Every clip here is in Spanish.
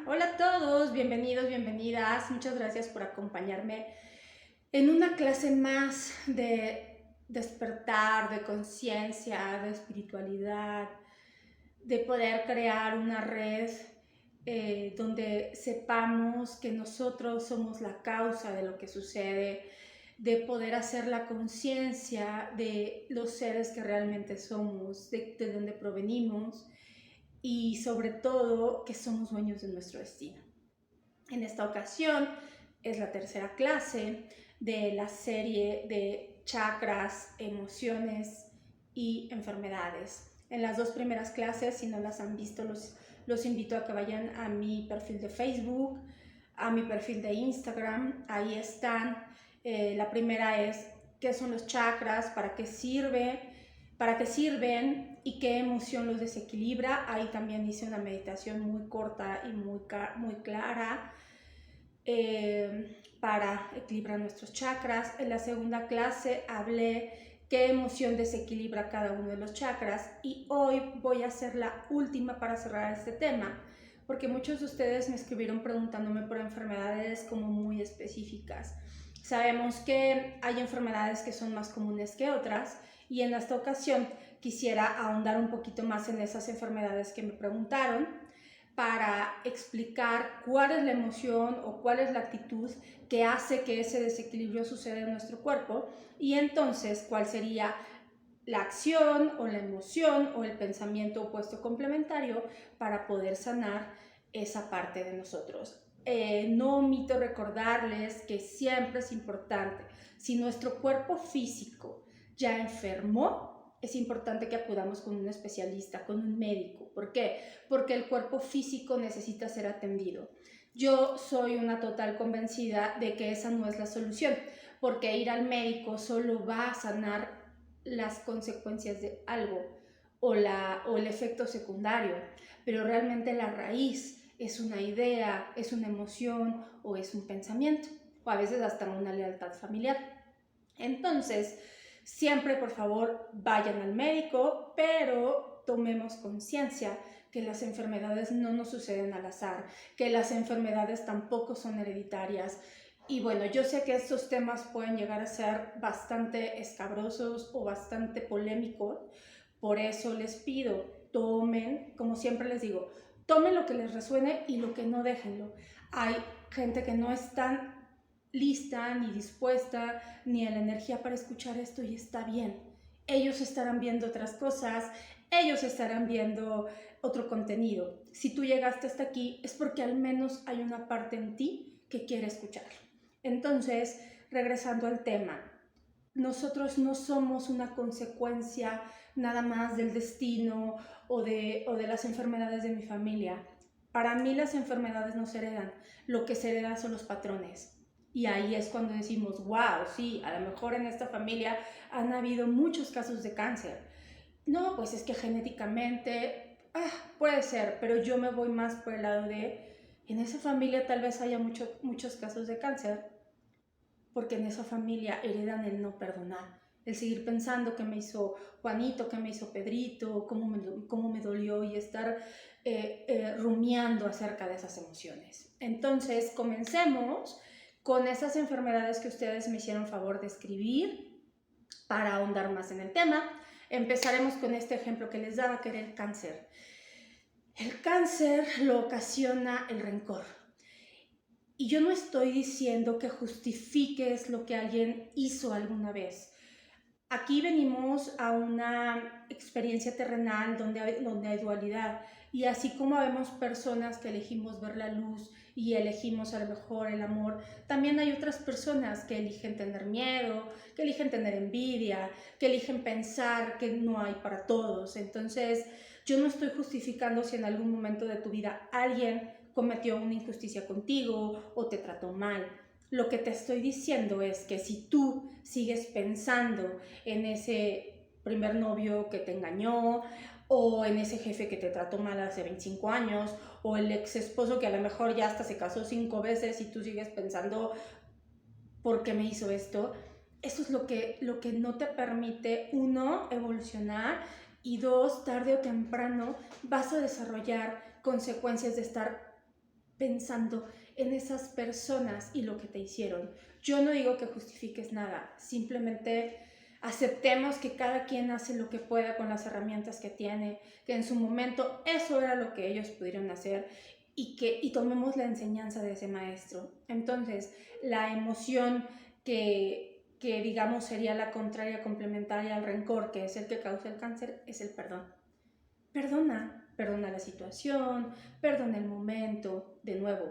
Hola a todos, bienvenidos, bienvenidas. Muchas gracias por acompañarme en una clase más de despertar, de conciencia, de espiritualidad, de poder crear una red donde sepamos que nosotros somos la causa de lo que sucede, de poder hacer la conciencia de los seres que realmente somos, de dónde provenimos y sobre todo que somos dueños de nuestro destino. En esta ocasión es la tercera clase de la serie de chakras, emociones y enfermedades. En las dos primeras clases, si no las han visto, los invito a que vayan a mi perfil de Facebook, a mi perfil de Instagram. Ahí están. La primera es qué son los chakras, para qué sirven y qué emoción los desequilibra. Ahí también hice una meditación muy corta y muy clara para equilibrar nuestros chakras. En la segunda clase hablé qué emoción desequilibra cada uno de los chakras y hoy voy a hacer la última para cerrar este tema, porque muchos de ustedes me escribieron preguntándome por enfermedades como muy específicas. Sabemos que hay enfermedades que son más comunes que otras y en esta ocasión quisiera ahondar un poquito más en esas enfermedades que me preguntaron para explicar cuál es la emoción o cuál es la actitud que hace que ese desequilibrio suceda en nuestro cuerpo y entonces cuál sería la acción o la emoción o el pensamiento opuesto complementario para poder sanar esa parte de nosotros. No omito recordarles que siempre es importante, si nuestro cuerpo físico ya enfermó, es importante que acudamos con un especialista, con un médico. ¿Por qué? Porque el cuerpo físico necesita ser atendido. Yo soy una total convencida de que esa no es la solución, porque ir al médico solo va a sanar las consecuencias de algo o el efecto secundario, pero realmente la raíz es una idea, es una emoción o es un pensamiento, o a veces hasta una lealtad familiar. Entonces, siempre por favor vayan al médico, pero tomemos conciencia que las enfermedades no nos suceden al azar, que las enfermedades tampoco son hereditarias. Y bueno, yo sé que estos temas pueden llegar a ser bastante escabrosos o bastante polémicos, por eso les pido, tomen, como siempre les digo, tomen lo que les resuene y lo que no, déjenlo. Hay gente que no es tan lista, ni dispuesta, ni en la energía para escuchar esto y está bien. Ellos estarán viendo otras cosas, ellos estarán viendo otro contenido. Si tú llegaste hasta aquí es porque al menos hay una parte en ti que quiere escucharlo. Entonces, regresando al tema, nosotros no somos una consecuencia nada más del destino o de las enfermedades de mi familia. Para mí las enfermedades no se heredan, lo que se hereda son los patrones. Y ahí es cuando decimos, wow, sí, a lo mejor en esta familia han habido muchos casos de cáncer. No, pues es que genéticamente, puede ser, pero yo me voy más por el lado de, en esa familia tal vez haya muchos casos de cáncer, porque en esa familia heredan el no perdonar, el seguir pensando qué me hizo Juanito, qué me hizo Pedrito, cómo me dolió y estar rumiando acerca de esas emociones. Entonces, comencemos con esas enfermedades que ustedes me hicieron favor de escribir para ahondar más en el tema. Empezaremos con este ejemplo que les daba, que era el cáncer. El cáncer lo ocasiona el rencor. Y yo no estoy diciendo que justifiques lo que alguien hizo alguna vez. Aquí venimos a una experiencia terrenal donde hay dualidad. Y así como vemos personas que elegimos ver la luz y elegimos a lo mejor el amor, también hay otras personas que eligen tener miedo, que eligen tener envidia, que eligen pensar que no hay para todos. Entonces, yo no estoy justificando si en algún momento de tu vida alguien cometió una injusticia contigo o te trató mal. Lo que te estoy diciendo es que si tú sigues pensando en ese primer novio que te engañó, o en ese jefe que te trató mal hace 25 años, o el ex esposo que a lo mejor ya hasta se casó 5 veces y tú sigues pensando, ¿por qué me hizo esto? Eso es lo que no te permite, uno, evolucionar, y dos, tarde o temprano vas a desarrollar consecuencias de estar pensando en esas personas y lo que te hicieron. Yo no digo que justifiques nada, simplemente aceptemos que cada quien hace lo que pueda con las herramientas que tiene, que en su momento eso era lo que ellos pudieron hacer y tomemos la enseñanza de ese maestro. Entonces, la emoción que digamos sería la contraria complementaria al rencor, que es el que causa el cáncer, es el perdón. Perdona la situación, perdona el momento, de nuevo.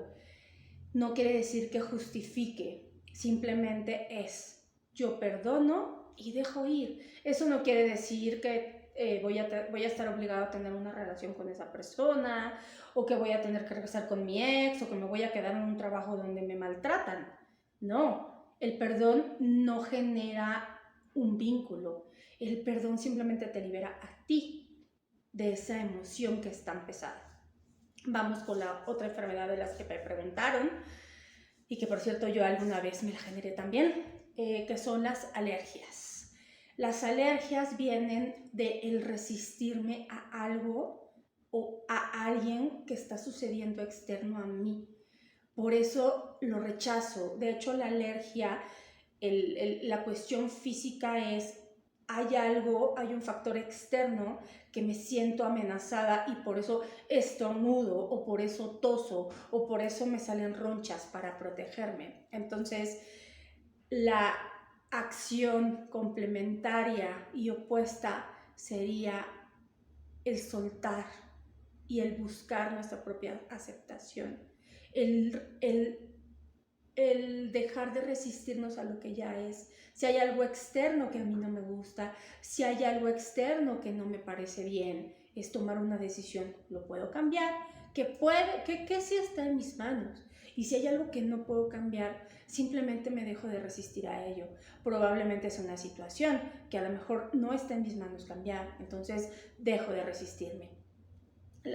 No quiere decir que justifique, simplemente es yo perdono y dejo ir. Eso no quiere decir que voy a estar obligado a tener una relación con esa persona, o que voy a tener que regresar con mi ex, o que me voy a quedar en un trabajo donde me maltratan. No, el perdón no genera un vínculo. El perdón simplemente te libera a ti de esa emoción que es tan pesada. Vamos con la otra enfermedad de las que me preguntaron, y que por cierto yo alguna vez me la generé también, que son las alergias. Las alergias vienen de el resistirme a algo o a alguien que está sucediendo externo a mí. Por eso lo rechazo. De hecho, la alergia, la cuestión física es, hay un factor externo que me siento amenazada y por eso estornudo, o por eso toso, o por eso me salen ronchas para protegerme. Entonces, la acción complementaria y opuesta sería el soltar y el buscar nuestra propia aceptación, el dejar de resistirnos a lo que ya es. Si hay algo externo que a mí no me gusta, si hay algo externo que no me parece bien, es tomar una decisión. ¿Lo puedo cambiar? ¿Qué sí está en mis manos? Y si hay algo que no puedo cambiar, simplemente me dejo de resistir a ello. Probablemente es una situación que a lo mejor no está en mis manos cambiar, entonces dejo de resistirme.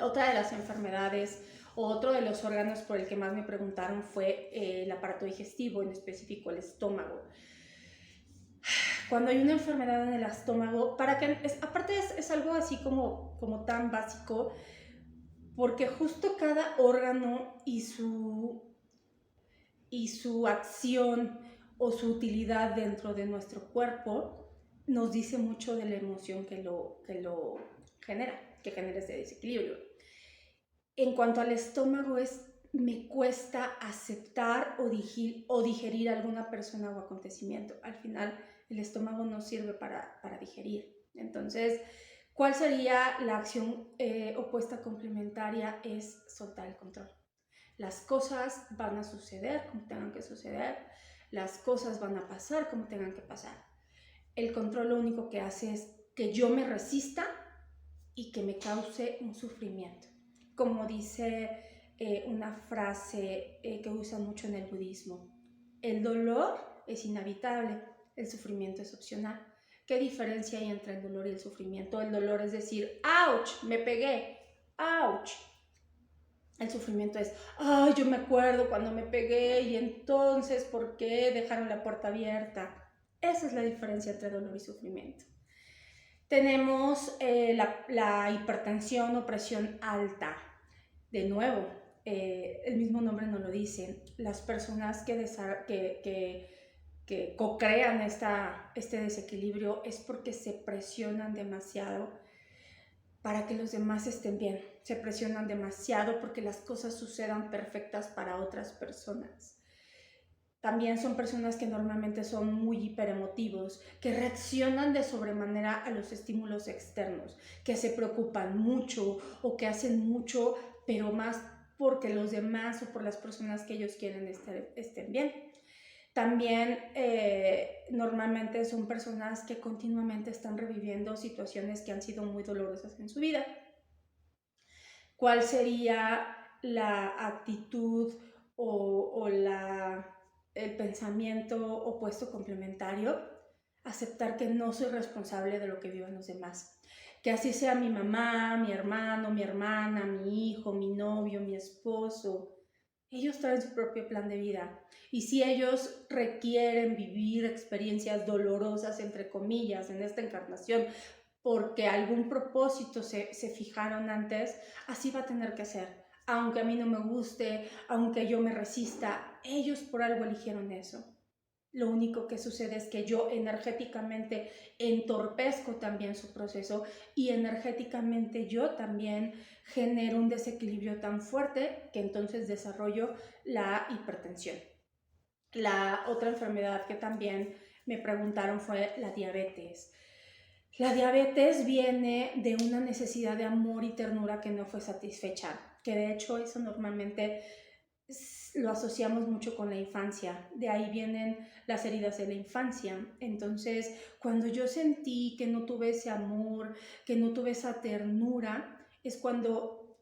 Otra de las enfermedades, otro de los órganos por el que más me preguntaron fue el aparato digestivo, en específico el estómago. Cuando hay una enfermedad en el estómago, aparte es algo así como tan básico, porque justo cada órgano y su acción o su utilidad dentro de nuestro cuerpo nos dice mucho de la emoción que lo genera, que genera ese desequilibrio. En cuanto al estómago, me cuesta aceptar o digerir alguna persona o acontecimiento. Al final, el estómago no sirve para digerir. Entonces, ¿cuál sería la acción opuesta complementaria? Es soltar el control. Las cosas van a suceder como tengan que suceder. Las cosas van a pasar como tengan que pasar. El control lo único que hace es que yo me resista y que me cause un sufrimiento. Como dice una frase que usan mucho en el budismo, el dolor es inevitable, el sufrimiento es opcional. ¿Qué diferencia hay entre el dolor y el sufrimiento? El dolor es decir, ¡ouch! Me pegué, ¡ouch! El sufrimiento es, ¡ay! Yo me acuerdo cuando me pegué y entonces, ¿por qué dejaron la puerta abierta? Esa es la diferencia entre dolor y sufrimiento. Tenemos la hipertensión o presión alta. De nuevo, el mismo nombre nos lo dice. Las personas que co-crean este desequilibrio es porque se presionan demasiado para que los demás estén bien. Se presionan demasiado porque las cosas sucedan perfectas para otras personas. También son personas que normalmente son muy hiperemotivos, que reaccionan de sobremanera a los estímulos externos, que se preocupan mucho o que hacen mucho, pero más porque los demás o por las personas que ellos quieren estén bien. También normalmente son personas que continuamente están reviviendo situaciones que han sido muy dolorosas en su vida. ¿Cuál sería la actitud o el pensamiento opuesto complementario? Aceptar que no soy responsable de lo que viven los demás. Que así sea mi mamá, mi hermano, mi hermana, mi hijo, mi novio, mi esposo. Ellos traen su propio plan de vida. Y si ellos requieren vivir experiencias dolorosas, entre comillas, en esta encarnación, porque algún propósito se fijaron antes, así va a tener que ser. aunque a mí no me guste, aunque yo me resista, ellos por algo eligieron eso. Lo único que sucede es que yo energéticamente entorpezco también su proceso y energéticamente yo también genero un desequilibrio tan fuerte que entonces desarrollo la hipertensión. La otra enfermedad que también me preguntaron fue la diabetes. La diabetes viene de una necesidad de amor y ternura que no fue satisfecha, que de hecho eso normalmente lo asociamos mucho con la infancia, de ahí vienen las heridas de la infancia. Entonces, cuando yo sentí que no tuve ese amor, que no tuve esa ternura, es cuando,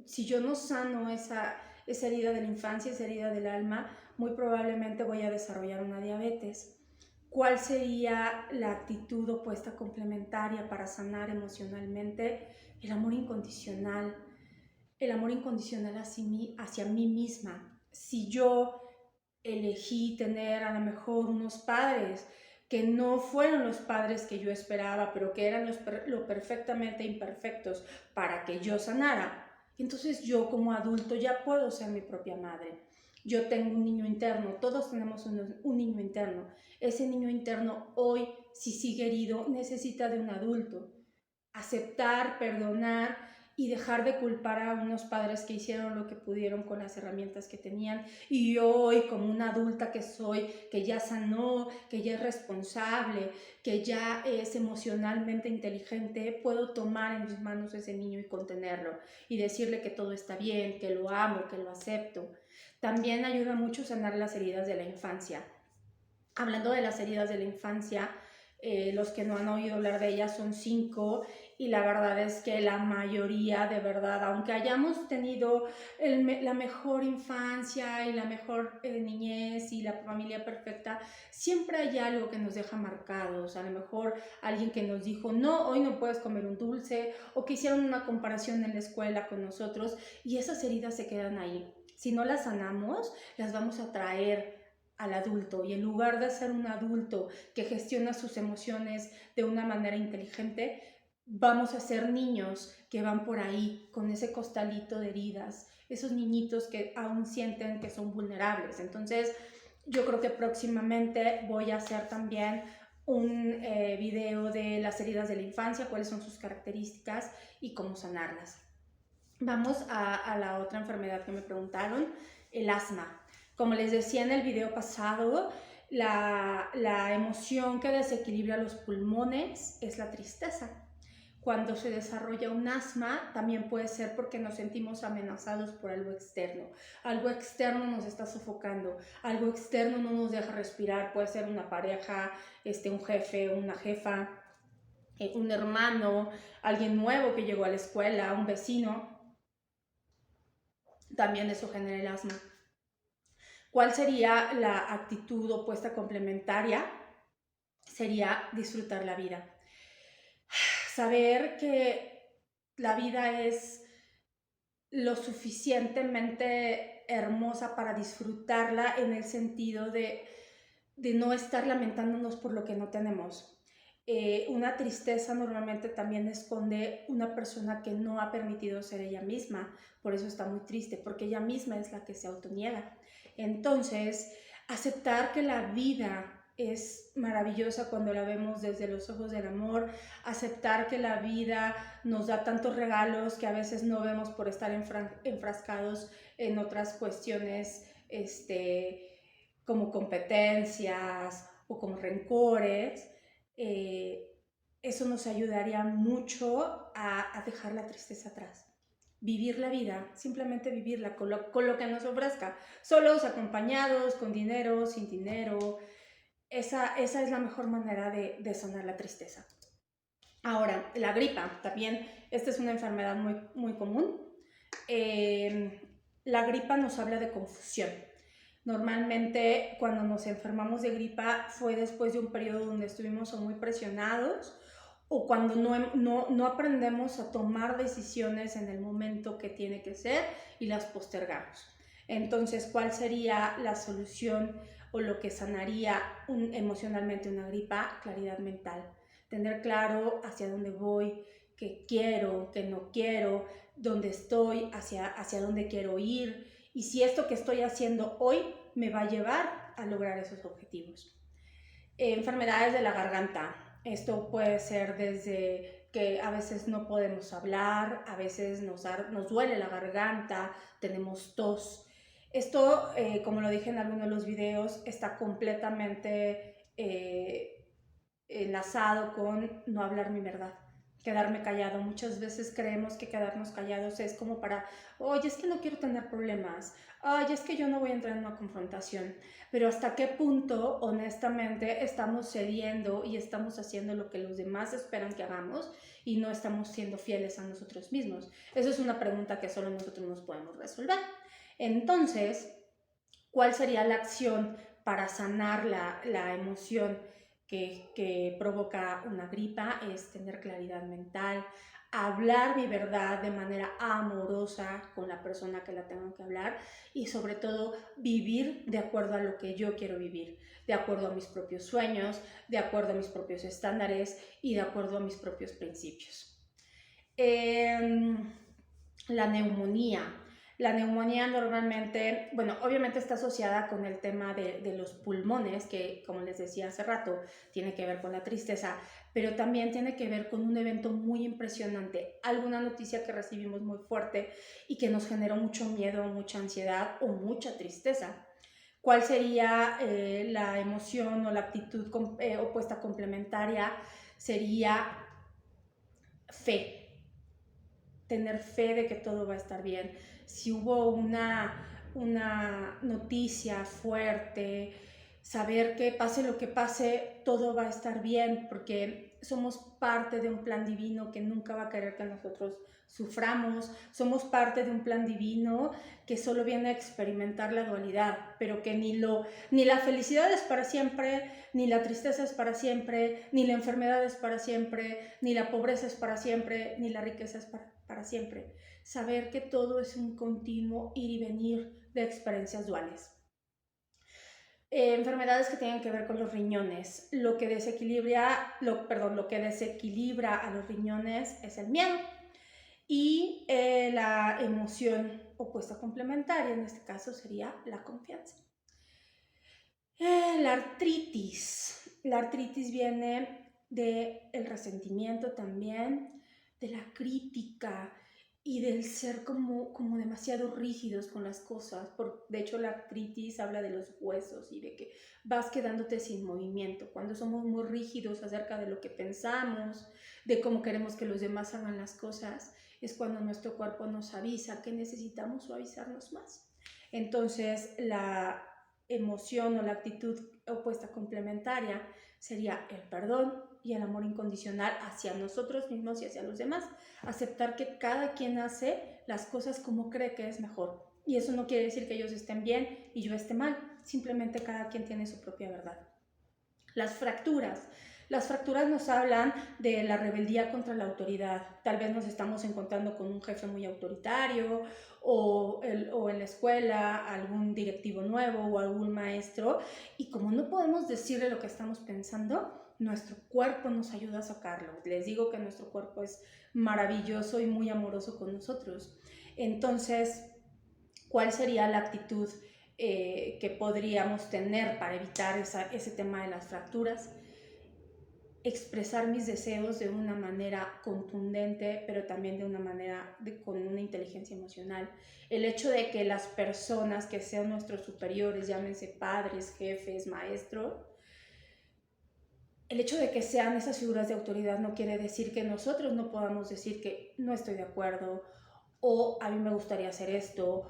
si yo no sano esa herida de la infancia, esa herida del alma, muy probablemente voy a desarrollar una diabetes. ¿Cuál sería la actitud opuesta complementaria para sanar emocionalmente? El amor incondicional. El amor incondicional hacia mí misma. Si yo elegí tener a lo mejor unos padres que no fueron los padres que yo esperaba, pero que eran lo perfectamente imperfectos para que yo sanara, entonces yo como adulto ya puedo ser mi propia madre. Yo tengo un niño interno, todos tenemos un niño interno. Ese niño interno hoy, si sigue herido, necesita de un adulto. Aceptar, perdonar y dejar de culpar a unos padres que hicieron lo que pudieron con las herramientas que tenían, y yo hoy como una adulta que soy, que ya sanó, que ya es responsable, que ya es emocionalmente inteligente, puedo tomar en mis manos ese niño y contenerlo y decirle que todo está bien, que lo amo, que lo acepto. También ayuda mucho sanar las heridas de la infancia. Hablando de las heridas de la infancia, los que no han oído hablar de ellas son 5, y la verdad es que la mayoría, de verdad, aunque hayamos tenido la mejor infancia y la mejor niñez y la familia perfecta, siempre hay algo que nos deja marcados. A lo mejor alguien que nos dijo, no, hoy no puedes comer un dulce, o que hicieron una comparación en la escuela con nosotros, y esas heridas se quedan ahí. Si no las sanamos, las vamos a traer al adulto, y en lugar de ser un adulto que gestiona sus emociones de una manera inteligente, vamos a ser niños que van por ahí con ese costalito de heridas, esos niñitos que aún sienten que son vulnerables. Entonces, yo creo que próximamente voy a hacer también un video de las heridas de la infancia, cuáles son sus características y cómo sanarlas. Vamos a la otra enfermedad que me preguntaron, el asma. Como les decía en el video pasado, la emoción que desequilibra los pulmones es la tristeza. Cuando se desarrolla un asma, también puede ser porque nos sentimos amenazados por algo externo. Algo externo nos está sofocando, algo externo no nos deja respirar. Puede ser una pareja, un jefe, una jefa, un hermano, alguien nuevo que llegó a la escuela, un vecino. También eso genera el asma. ¿Cuál sería la actitud opuesta complementaria? Sería disfrutar la vida. Saber que la vida es lo suficientemente hermosa para disfrutarla, en el sentido de no estar lamentándonos por lo que no tenemos. Una tristeza normalmente también esconde una persona que no ha permitido ser ella misma, por eso está muy triste, porque ella misma es la que se autoniega. Entonces, aceptar que la vida es maravillosa cuando la vemos desde los ojos del amor, aceptar que la vida nos da tantos regalos que a veces no vemos por estar enfrascados en otras cuestiones, como competencias o como rencores. Eso nos ayudaría mucho a dejar la tristeza atrás. Vivir la vida, simplemente vivirla con lo que nos ofrezca, solos, acompañados, con dinero, sin dinero. Esa es la mejor manera de sanar la tristeza. Ahora, la gripa, también, esta es una enfermedad muy, muy común. La gripa nos habla de confusión. Normalmente cuando nos enfermamos de gripa fue después de un periodo donde estuvimos o muy presionados, o cuando no aprendemos a tomar decisiones en el momento que tiene que ser y las postergamos. Entonces, ¿cuál sería la solución o lo que sanaría emocionalmente una gripa? Claridad mental. Tener claro hacia dónde voy, que quiero, que no quiero, dónde estoy, hacia dónde quiero ir, y si esto que estoy haciendo hoy me va a llevar a lograr esos objetivos. Enfermedades de la garganta. Esto puede ser desde que a veces no podemos hablar, a veces nos duele la garganta, tenemos tos. Esto, como lo dije en alguno de los videos, está completamente enlazado con no hablar mi verdad, quedarme callado. Muchas veces creemos que quedarnos callados es como para, oye, es que no quiero tener problemas, oye, es que yo no voy a entrar en una confrontación. Pero hasta qué punto, honestamente, estamos cediendo y estamos haciendo lo que los demás esperan que hagamos y no estamos siendo fieles a nosotros mismos. Eso es una pregunta que solo nosotros nos podemos resolver. Entonces, ¿cuál sería la acción para sanar la emoción que provoca una gripa? Es tener claridad mental, hablar mi verdad de manera amorosa con la persona que la tengo que hablar y sobre todo vivir de acuerdo a lo que yo quiero vivir, de acuerdo a mis propios sueños, de acuerdo a mis propios estándares y de acuerdo a mis propios principios. La neumonía. La neumonía normalmente, bueno, obviamente está asociada con el tema de los pulmones, que como les decía hace rato, tiene que ver con la tristeza, pero también tiene que ver con un evento muy impresionante, alguna noticia que recibimos muy fuerte y que nos generó mucho miedo, mucha ansiedad o mucha tristeza. ¿Cuál sería la emoción o la actitud opuesta complementaria? Sería fe. Tener fe de que todo va a estar bien. Si hubo una noticia fuerte, saber que pase lo que pase, todo va a estar bien, porque somos parte de un plan divino que nunca va a querer que nosotros suframos, somos parte de un plan divino que solo viene a experimentar la dualidad, pero que ni la felicidad es para siempre, ni la tristeza es para siempre, ni la enfermedad es para siempre, ni la pobreza es para siempre, ni la riqueza es para siempre. Saber que todo es un continuo ir y venir de experiencias duales. Enfermedades que tienen que ver con los riñones. Lo que desequilibra a los riñones es el miedo y la emoción opuesta complementaria, en este caso sería la confianza. La artritis. La artritis viene del resentimiento también, de la crítica y del ser como demasiado rígidos con las cosas. De hecho, la artritis habla de los huesos y de que vas quedándote sin movimiento. Cuando somos muy rígidos acerca de lo que pensamos, de cómo queremos que los demás hagan las cosas, es cuando nuestro cuerpo nos avisa que necesitamos suavizarnos más. Entonces, la emoción o la actitud opuesta complementaria sería el perdón y el amor incondicional hacia nosotros mismos y hacia los demás. Aceptar que cada quien hace las cosas como cree que es mejor. Y eso no quiere decir que ellos estén bien y yo esté mal. Simplemente cada quien tiene su propia verdad. Las fracturas. Las fracturas nos hablan de la rebeldía contra la autoridad. Tal vez nos estamos encontrando con un jefe muy autoritario o en la escuela algún directivo nuevo o algún maestro, y como no podemos decirle lo que estamos pensando, nuestro cuerpo nos ayuda a sacarlo. Les digo que nuestro cuerpo es maravilloso y muy amoroso con nosotros. Entonces, ¿cuál sería la actitud que podríamos tener para evitar ese tema de las fracturas? Expresar mis deseos de una manera contundente, pero también de una manera con una inteligencia emocional. El hecho de que las personas que sean nuestros superiores, llámense padres, jefes, maestros, el hecho de que sean esas figuras de autoridad no quiere decir que nosotros no podamos decir que no estoy de acuerdo, o a mí me gustaría hacer esto,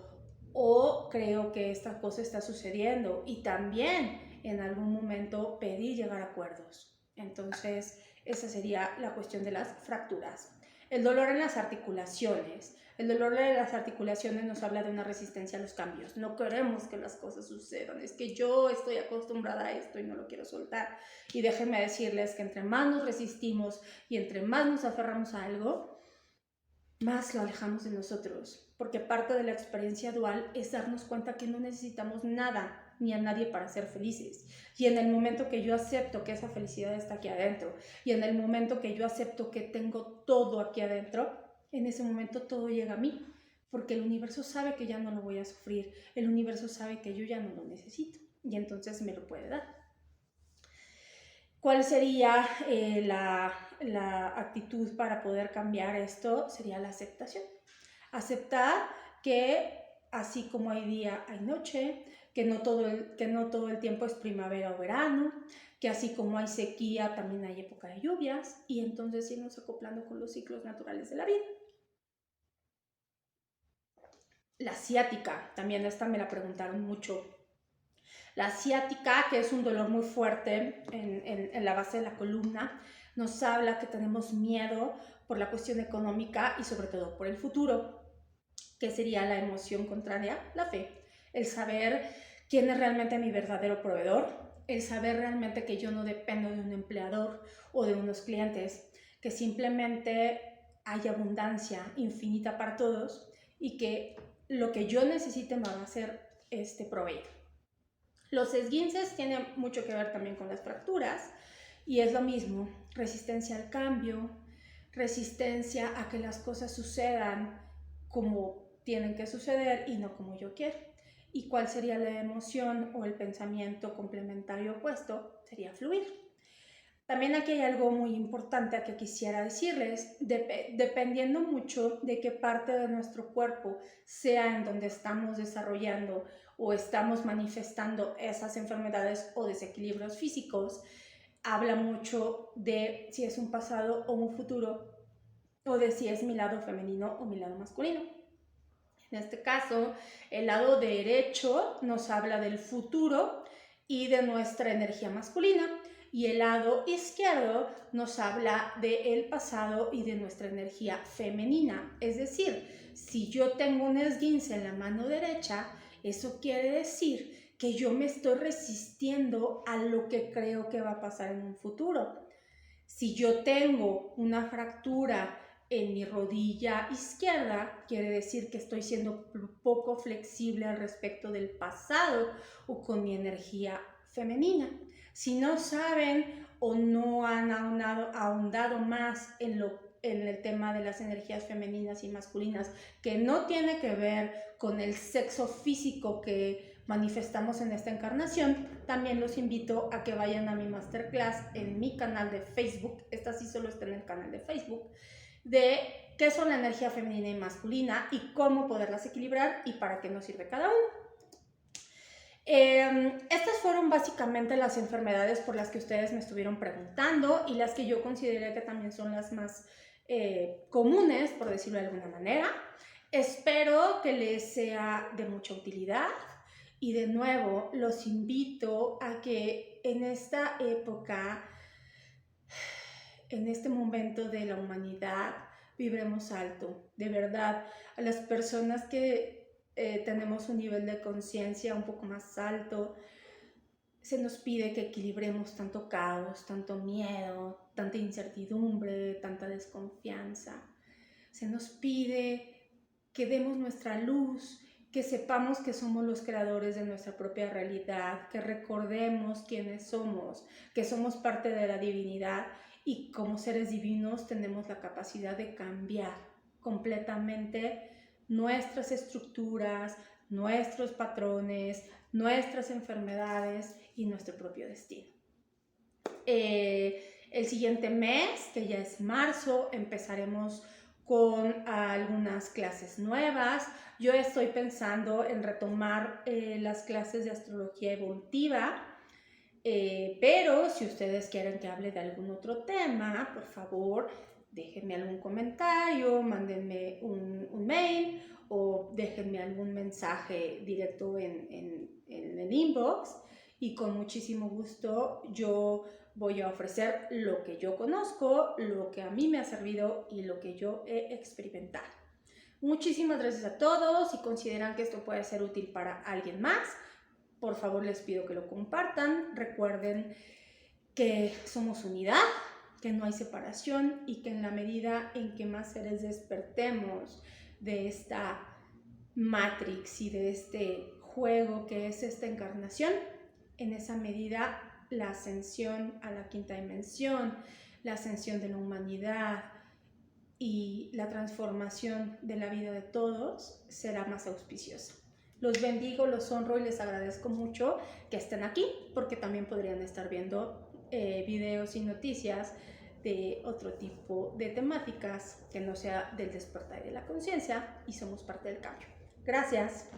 o creo que esta cosa está sucediendo, y también en algún momento pedir llegar a acuerdos. Entonces, esa sería la cuestión de las fracturas. El dolor en las articulaciones. El dolor de las articulaciones nos habla de una resistencia a los cambios. No queremos que las cosas sucedan. Es que yo estoy acostumbrada a esto y no lo quiero soltar. Y déjenme decirles que entre más nos resistimos y entre más nos aferramos a algo, más lo alejamos de nosotros. Porque parte de la experiencia dual es darnos cuenta que no necesitamos nada ni a nadie para ser felices. Y en el momento que yo acepto que esa felicidad está aquí adentro, y en el momento que yo acepto que tengo todo aquí adentro, en ese momento todo llega a mí, porque el universo sabe que ya no lo voy a sufrir, el universo sabe que yo ya no lo necesito, y entonces me lo puede dar. ¿Cuál sería la actitud para poder cambiar esto? Sería la aceptación. Aceptar que así como hay día, hay noche, que no todo el tiempo es primavera o verano, que así como hay sequía, también hay época de lluvias, y entonces irnos acoplando con los ciclos naturales de la vida. La ciática, también esta me la preguntaron mucho. La ciática, que es un dolor muy fuerte en la base de la columna, nos habla que tenemos miedo por la cuestión económica y sobre todo por el futuro, que sería la emoción contraria, la fe. El saber quién es realmente mi verdadero proveedor, el saber realmente que yo no dependo de un empleador o de unos clientes, que simplemente hay abundancia infinita para todos y que lo que yo necesite me va a ser proveído. Los esguinces tienen mucho que ver también con las fracturas y es lo mismo, resistencia al cambio, resistencia a que las cosas sucedan como tienen que suceder y no como yo quiero. ¿Y cuál sería la emoción o el pensamiento complementario opuesto? Sería fluir. También aquí hay algo muy importante que quisiera decirles, dependiendo mucho de qué parte de nuestro cuerpo sea en donde estamos desarrollando o estamos manifestando esas enfermedades o desequilibrios físicos, habla mucho de si es un pasado o un futuro, o de si es mi lado femenino o mi lado masculino. En este caso, el lado derecho nos habla del futuro y de nuestra energía masculina, y el lado izquierdo nos habla del pasado y de nuestra energía femenina. Es decir, si yo tengo un esguince en la mano derecha, eso quiere decir que yo me estoy resistiendo a lo que creo que va a pasar en un futuro. Si yo tengo una fractura en mi rodilla izquierda, quiere decir que estoy siendo poco flexible al respecto del pasado o con mi energía femenina. Si no saben o no han ahondado más en el tema de las energías femeninas y masculinas, que no tiene que ver con el sexo físico que manifestamos en esta encarnación, también los invito a que vayan a mi masterclass en mi canal de Facebook. Esta sí solo está en el canal de Facebook, de qué son la energía femenina y masculina y cómo poderlas equilibrar y para qué nos sirve cada uno. Estas fueron básicamente las enfermedades por las que ustedes me estuvieron preguntando y las que yo consideré que también son las más comunes, por decirlo de alguna manera. Espero que les sea de mucha utilidad y de nuevo los invito a que en esta época, en este momento de la humanidad, vibremos alto. De verdad, a las personas que tenemos un nivel de conciencia un poco más alto, se nos pide que equilibremos tanto caos, tanto miedo, tanta incertidumbre, tanta desconfianza. Se nos pide que demos nuestra luz, que sepamos que somos los creadores de nuestra propia realidad, que recordemos quiénes somos, que somos parte de la divinidad y como seres divinos tenemos la capacidad de cambiar completamente nuestras estructuras, nuestros patrones, nuestras enfermedades y nuestro propio destino. El siguiente mes, que ya es marzo, empezaremos con algunas clases nuevas. Yo estoy pensando en retomar las clases de astrología evolutiva, pero si ustedes quieren que hable de algún otro tema, por favor, déjenme algún comentario, mándenme un mail o déjenme algún mensaje directo en el inbox y con muchísimo gusto yo voy a ofrecer lo que yo conozco, lo que a mí me ha servido y lo que yo he experimentado. Muchísimas gracias a todos. Si consideran que esto puede ser útil para alguien más, por favor les pido que lo compartan. Recuerden que somos unidad, que no hay separación y que en la medida en que más seres despertemos de esta Matrix y de este juego que es esta encarnación, en esa medida la ascensión a la quinta dimensión, la ascensión de la humanidad y la transformación de la vida de todos será más auspiciosa. Los bendigo, los honro y les agradezco mucho que estén aquí, porque también podrían estar viendo videos y noticias de otro tipo de temáticas que no sea del despertar y de la conciencia, y somos parte del cambio. Gracias.